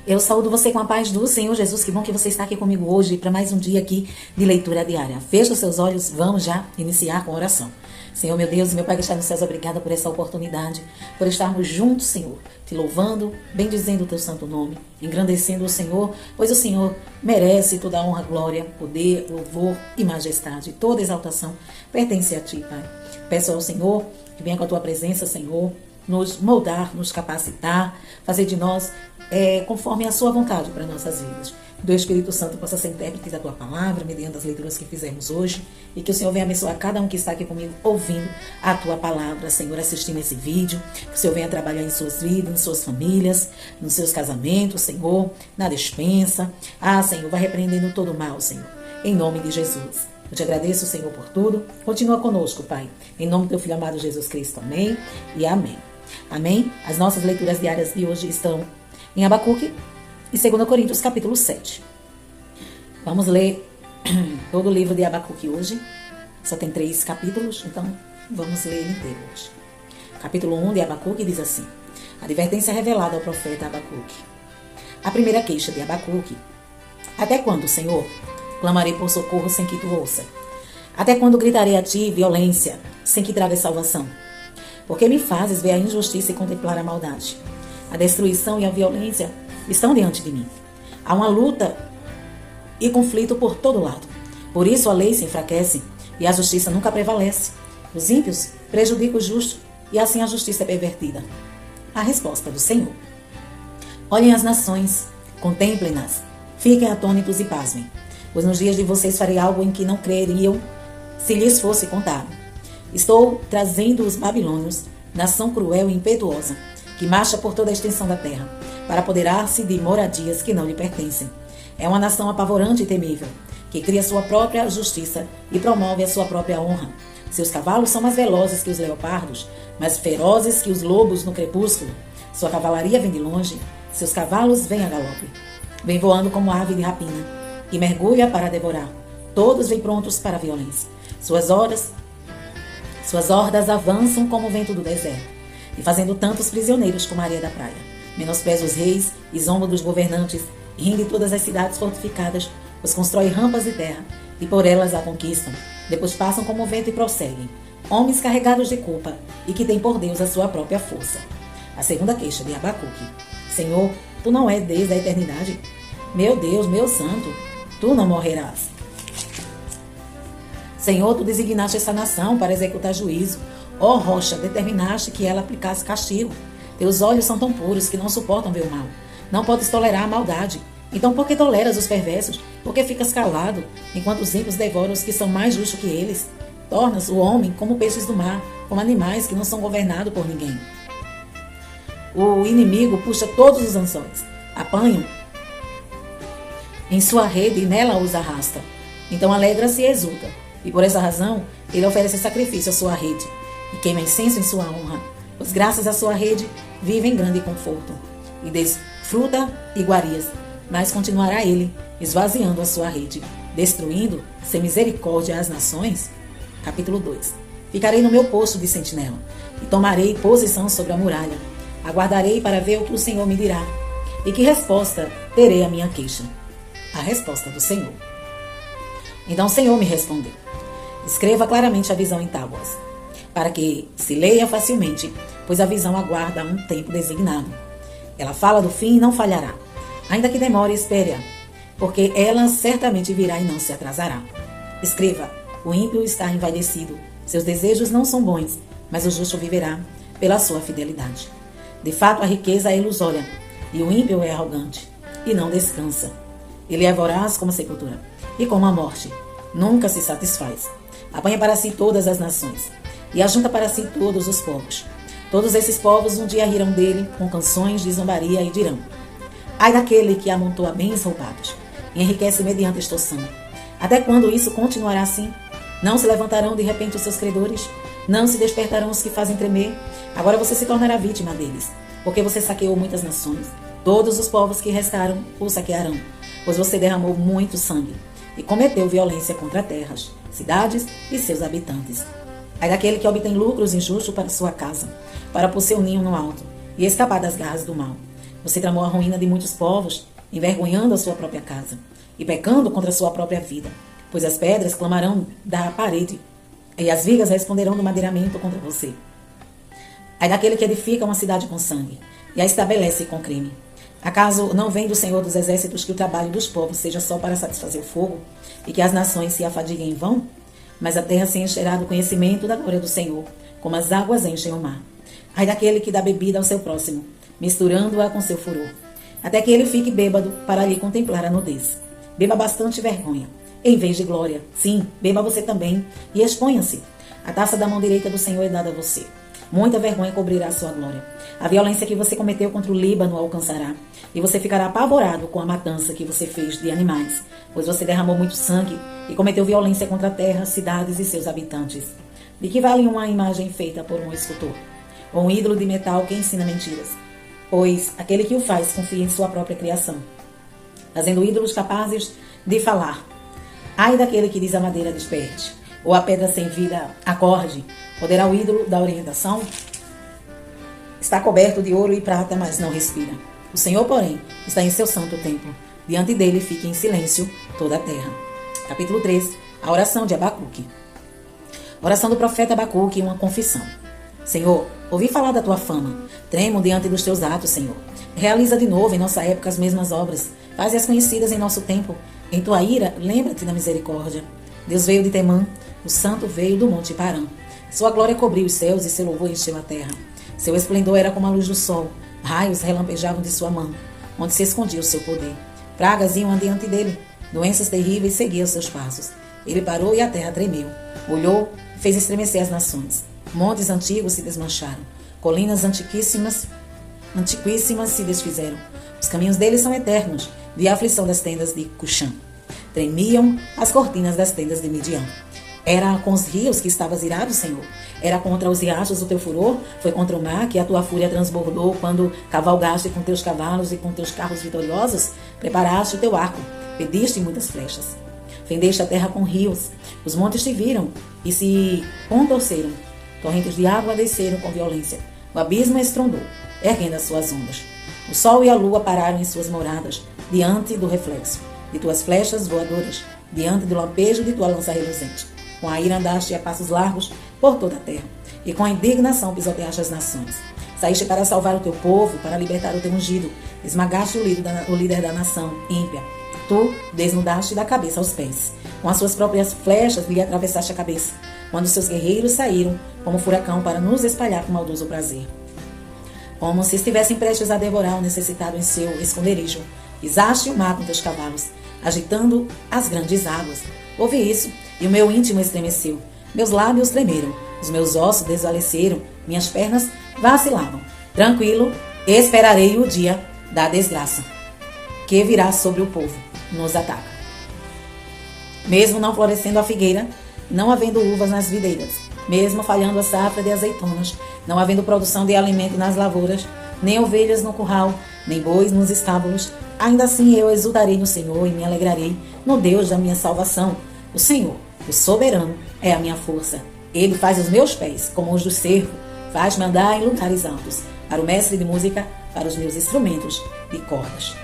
Eu saúdo você com a paz do Senhor Jesus. Que bom que você está aqui comigo hoje para mais um dia aqui de leitura diária. Feche os seus olhos, vamos já iniciar com a oração. Senhor, meu Deus, meu Pai que está nos céus, obrigada por essa oportunidade, por estarmos juntos, Senhor, te louvando, bendizendo o teu santo nome, engrandecendo o Senhor, pois o Senhor merece toda a honra, glória, poder, louvor e majestade. Toda exaltação pertence a ti, Pai. Peço ao Senhor que venha com a tua presença, Senhor, nos moldar, nos capacitar, fazer de nós conforme a sua vontade para nossas vidas. Que o Espírito Santo possa ser intérprete da tua palavra, mediante as leituras que fizemos hoje, e que o Senhor venha abençoar cada um que está aqui comigo, ouvindo a tua palavra, Senhor, assistindo esse vídeo. Que o Senhor venha trabalhar em suas vidas, em suas famílias, nos seus casamentos, Senhor, na despensa. Senhor, vai repreendendo todo o mal, Senhor, em nome de Jesus. Eu te agradeço, Senhor, por tudo. Continua conosco, Pai, em nome do teu Filho amado Jesus Cristo. Amém e amém. Amém? As nossas leituras diárias de hoje estão em Abacuque e 2 Coríntios, capítulo 7. Vamos ler todo o livro de Abacuque hoje. Só tem 3 capítulos, então vamos ler ele inteiro hoje. Capítulo 1 de Abacuque diz assim: advertência revelada ao profeta Abacuque. A primeira queixa de Abacuque. Até quando, Senhor, clamarei por socorro sem que tu ouça? Até quando gritarei a ti violência, sem que traga salvação? Porque me fazes ver a injustiça e contemplar a maldade? A destruição e a violência estão diante de mim. Há uma luta e conflito por todo lado. Por isso a lei se enfraquece e a justiça nunca prevalece. Os ímpios prejudicam o justo e assim a justiça é pervertida. A resposta do Senhor. Olhem as nações, contemplem-nas, fiquem atônitos e pasmem. Pois nos dias de vocês farei algo em que não creriam se lhes fosse contado. Estou trazendo os babilônios, nação cruel e impetuosa, que marcha por toda a extensão da terra, para apoderar-se de moradias que não lhe pertencem. É uma nação apavorante e temível, que cria sua própria justiça e promove a sua própria honra. Seus cavalos são mais velozes que os leopardos, mais ferozes que os lobos no crepúsculo. Sua cavalaria vem de longe, seus cavalos vêm a galope. Vem voando como ave de rapina, que mergulha para devorar. Todos vêm prontos para a violência. Suas hordas avançam como o vento do deserto, e fazendo tantos prisioneiros como a areia da praia. Menospreza os reis e zomba dos governantes, e rinde todas as cidades fortificadas, pois constrói rampas de terra, e por elas a conquistam. Depois passam como o vento e prosseguem, homens carregados de culpa, e que têm por Deus a sua própria força. A segunda queixa de Abacuque. Senhor, tu não és desde a eternidade? Meu Deus, meu santo, tu não morrerás. Senhor, tu designaste essa nação para executar juízo. Ó rocha, determinaste que ela aplicasse castigo. Teus olhos são tão puros que não suportam ver o mal. Não podes tolerar a maldade. Então por que toleras os perversos? Por que ficas calado, enquanto os ímpios devoram os que são mais justos que eles? Tornas o homem como peixes do mar, como animais que não são governados por ninguém. O inimigo puxa todos os anzóis, apanham em sua rede e nela os arrasta. Então alegra-se e exulta, e por essa razão ele oferece sacrifício à sua rede e queima incenso em sua honra, pois graças à sua rede vive em grande conforto e desfruta iguarias, mas continuará ele esvaziando a sua rede, destruindo sem misericórdia as nações. Capítulo 2. Ficarei no meu posto de sentinela e tomarei posição sobre a muralha. Aguardarei para ver o que o Senhor me dirá e que resposta terei à minha queixa. A resposta do Senhor. Então o Senhor me respondeu: escreva claramente a visão em tábuas, para que se leia facilmente, pois a visão aguarda um tempo designado. Ela fala do fim e não falhará. Ainda que demore, espere-a, porque ela certamente virá e não se atrasará. Escreva: o ímpio está envelhecido, seus desejos não são bons, mas o justo viverá pela sua fidelidade. De fato, a riqueza é ilusória, e o ímpio é arrogante, e não descansa. Ele é voraz como a sepultura, e como a morte, nunca se satisfaz. Apanha para si todas as nações, e ajunta para si todos os povos. Todos esses povos um dia rirão dele com canções de zombaria e dirão: ai daquele que amontoa bens roubados e enriquece mediante extorsão. Até quando isso continuará assim? Não se levantarão de repente os seus credores? Não se despertarão os que fazem tremer? Agora você se tornará vítima deles, porque você saqueou muitas nações. Todos os povos que restaram o saquearão, pois você derramou muito sangue e cometeu violência contra terras, cidades e seus habitantes. Ai daquele que obtém lucros injustos para sua casa, para pôr seu ninho no alto e escapar das garras do mal. Você tramou a ruína de muitos povos, envergonhando a sua própria casa e pecando contra a sua própria vida, pois as pedras clamarão da parede e as vigas responderão do madeiramento contra você. Ai daquele que edifica uma cidade com sangue e a estabelece com crime. Acaso não vem do Senhor dos Exércitos que o trabalho dos povos seja só para satisfazer o fogo e que as nações se afadiguem em vão? Mas a terra se encherá do conhecimento da glória do Senhor, como as águas enchem o mar. Ai daquele que dá bebida ao seu próximo, misturando-a com seu furor, até que ele fique bêbado para lhe contemplar a nudez. Beba bastante vergonha, em vez de glória. Sim, beba você também e exponha-se. A taça da mão direita do Senhor é dada a você. Muita vergonha cobrirá a sua glória. A violência que você cometeu contra o Líbano alcançará, e você ficará apavorado com a matança que você fez de animais, pois você derramou muito sangue e cometeu violência contra a terra, cidades e seus habitantes. De que vale uma imagem feita por um escultor? Ou um ídolo de metal que ensina mentiras? Pois aquele que o faz confia em sua própria criação, fazendo ídolos capazes de falar. Ai daquele que diz a madeira desperte, ou a pedra sem vida acorde. Poderá o ídolo da orientação? Está coberto de ouro e prata, mas não respira. O Senhor, porém, está em seu santo templo. Diante dele fica em silêncio toda a terra. Capítulo 3. A oração de Abacuque. Oração do profeta Abacuque, uma confissão. Senhor, ouvi falar da tua fama. Tremo diante dos teus atos, Senhor. Realiza de novo em nossa época as mesmas obras. Faze-as conhecidas em nosso tempo. Em tua ira, lembra-te da misericórdia. Deus veio de Temã, o santo veio do monte Parã. Sua glória cobriu os céus e seu louvor encheu a terra. Seu esplendor era como a luz do sol. Raios relampejavam de sua mão, onde se escondia o seu poder. Pragas iam adiante dele. Doenças terríveis seguiam seus passos. Ele parou e a terra tremeu. Olhou e fez estremecer as nações. Montes antigos se desmancharam. Colinas antiquíssimas se desfizeram. Os caminhos dele são eternos. Vi a aflição das tendas de Cuxã. Tremiam as cortinas das tendas de Midian. Era com os rios que estavas irado, Senhor? Era contra os riachos o teu furor? Foi contra o mar que a tua fúria transbordou quando cavalgaste com teus cavalos e com teus carros vitoriosos? Preparaste o teu arco, pediste muitas flechas. Fendeste a terra com rios. Os montes te viram e se contorceram. Torrentes de água desceram com violência. O abismo estrondou, erguendo as suas ondas. O sol e a lua pararam em suas moradas, diante do reflexo de tuas flechas voadoras, diante do lampejo de tua lança reluzente. Com a ira andaste a passos largos por toda a terra, e com a indignação pisoteaste as nações. Saíste para salvar o teu povo, para libertar o teu ungido. Esmagaste o líder da nação ímpia. Tu desnudaste da cabeça aos pés. Com as suas próprias flechas lhe atravessaste a cabeça, quando seus guerreiros saíram como furacão para nos espalhar com maldoso prazer. Como se estivessem prestes a devorar o necessitado em seu esconderijo. Pisaste o mar com teus cavalos, agitando as grandes águas. Ouvi isso, e o meu íntimo estremeceu. Meus lábios tremeram, os meus ossos desvaleceram, minhas pernas vacilavam. Tranquilo, esperarei o dia da desgraça, que virá sobre o povo, nos ataca. Mesmo não florescendo a figueira, não havendo uvas nas videiras, mesmo falhando a safra de azeitonas, não havendo produção de alimento nas lavouras, nem ovelhas no curral, nem bois nos estábulos, ainda assim eu exultarei no Senhor e me alegrarei no Deus da minha salvação. O Senhor, o soberano, é a minha força. Ele faz os meus pés como os do cervo, faz-me andar em lugares altos, para o mestre de música, para os meus instrumentos de cordas.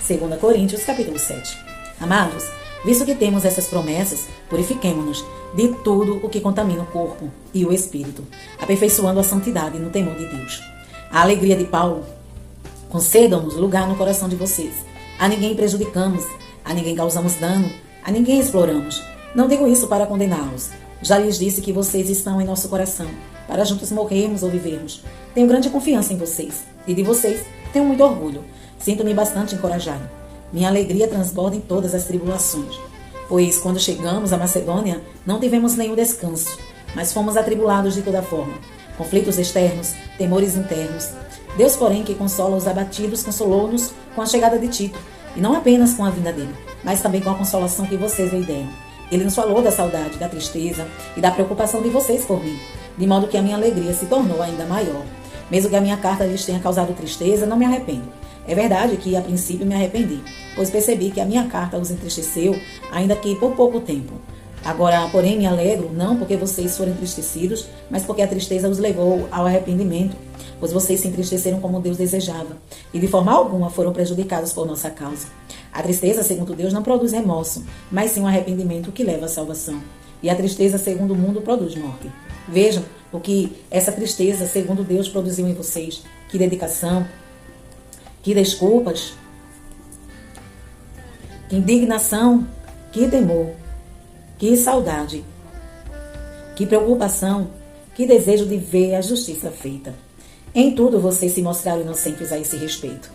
2 Coríntios, capítulo 7. Amados, visto que temos essas promessas, purifiquemo-nos de tudo o que contamina o corpo e o espírito, aperfeiçoando a santidade no temor de Deus. A alegria de Paulo, concedam-nos lugar no coração de vocês. A ninguém prejudicamos, a ninguém causamos dano, a ninguém exploramos. Não digo isso para condená-los. Já lhes disse que vocês estão em nosso coração, para juntos morrermos ou vivermos. Tenho grande confiança em vocês, e de vocês tenho muito orgulho. Sinto-me bastante encorajado. Minha alegria transborda em todas as tribulações. Pois, quando chegamos à Macedônia, não tivemos nenhum descanso, mas fomos atribulados de toda forma. Conflitos externos, temores internos. Deus, porém, que consola os abatidos, consolou-nos com a chegada de Tito, e não apenas com a vinda dele, mas também com a consolação que vocês lhe deram. Ele nos falou da saudade, da tristeza e da preocupação de vocês por mim, de modo que a minha alegria se tornou ainda maior. Mesmo que a minha carta lhes tenha causado tristeza, não me arrependo. É verdade que, a princípio, me arrependi, pois percebi que a minha carta os entristeceu, ainda que por pouco tempo. Agora, porém, me alegro, não porque vocês foram entristecidos, mas porque a tristeza os levou ao arrependimento, pois vocês se entristeceram como Deus desejava, e de forma alguma foram prejudicados por nossa causa. A tristeza, segundo Deus, não produz remorso, mas sim um arrependimento que leva à salvação. E a tristeza, segundo o mundo, produz morte. Vejam o que essa tristeza, segundo Deus, produziu em vocês. Que dedicação, que desculpas, que indignação, que temor, que saudade, que preocupação, que desejo de ver a justiça feita. Em tudo vocês se mostraram inocentes a esse respeito.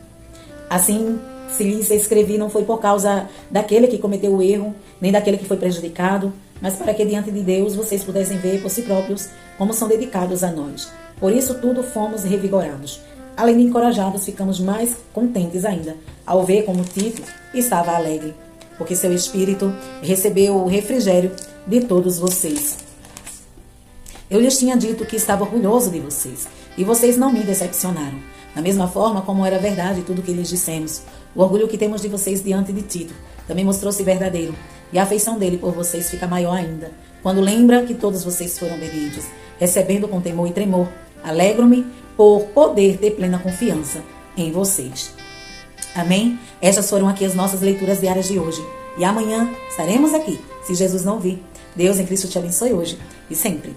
Assim, se lhes escrevi, não foi por causa daquele que cometeu o erro, nem daquele que foi prejudicado, mas para que diante de Deus vocês pudessem ver por si próprios como são dedicados a nós. Por isso tudo fomos revigorados. Além de encorajados, ficamos mais contentes ainda, ao ver como Tito estava alegre, porque seu espírito recebeu o refrigério de todos vocês. Eu lhes tinha dito que estava orgulhoso de vocês, e vocês não me decepcionaram. Da mesma forma como era verdade tudo o que lhes dissemos, o orgulho que temos de vocês diante de Tito também mostrou-se verdadeiro, e a afeição dele por vocês fica maior ainda, quando lembra que todos vocês foram obedientes, recebendo com temor e tremor. Alegro-me por poder ter plena confiança em vocês. Amém? Estas foram aqui as nossas leituras diárias de hoje. E amanhã estaremos aqui, se Jesus não vir. Deus em Cristo te abençoe hoje e sempre.